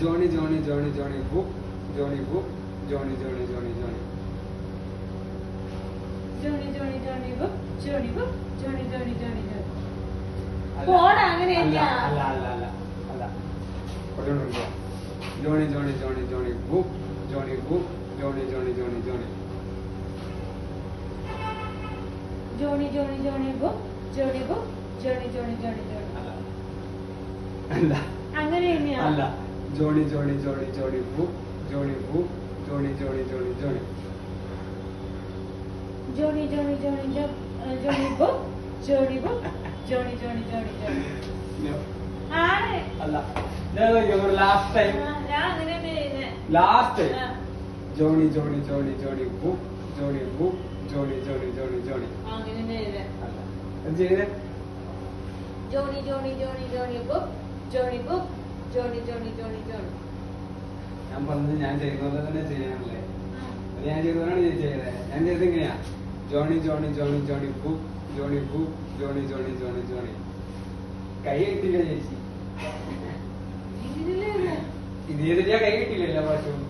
Johnny, Johnny, Johnny, Johnny, book, Johnny, book, Johnny, Johnny, Johnny, Johnny. Johnny, Johnny, Johnny, book, Johnny, book, Johnny, Johnny, Johnny, Johnny. Allah. അങ്ങനെയല്ല. Johnny, Johnny, Johnny, Johnny, book, Johnny, book, Johnny, Johnny, Johnny, Johnny. Johnny, Johnny, Johnny, book, Johnny, book, Johnny, Johnny, Johnny, Johnny. Allah. അങ്ങനെ തന്നെയാ. Allah. Johnny, Johnny, Johnny, Johnny, book, Johnny, book, Johnny, Johnny, Johnny, Johnny. Johnny, Johnny, Johnny, Johnny, book, Johnny, book, Johnny, Johnny, Johnny, Johnny. No. ആണ്. Allah. No, your last time. ഞാൻ അങ്ങനെ തന്നെ ചെയ്യുന്നേ. Last time. Johnny, Johnny, Johnny, Johnny, book, Johnny, book, Johnny, Johnny, Johnny, Johnny. അങ്ങനെ തന്നെ ചെയ്യുന്നേ. Allah. എന്ത് ചെയ്തേ? Johnny, Johnny, Johnny, Johnny, book, Johnny, book, Johnny, Johnny, Johnny, Johnny. ഞാൻ പറഞ്ഞത് ഞാൻ ചെയ്യുന്നത് തന്നെ ചെയ്യാനല്ലേ. അത് ഞാൻ ചെയ്തതാണ് ഞാൻ ചെയ്തത്. ഞാൻ ചെയ്തത് എങ്ങനെയാ? Johnny, Johnny, Johnny, Johnny, book, Johnny, book, Johnny, Johnny, Johnny, Johnny. കൈ കിട്ടില്ല ചേച്ചി. ഇങ്ങനെയല്ലേ? ഇത് ചെയ്തിട്ട് ഞാൻ കൈ കിട്ടില്ല എല്ലാ പ്രാവശ്യവും.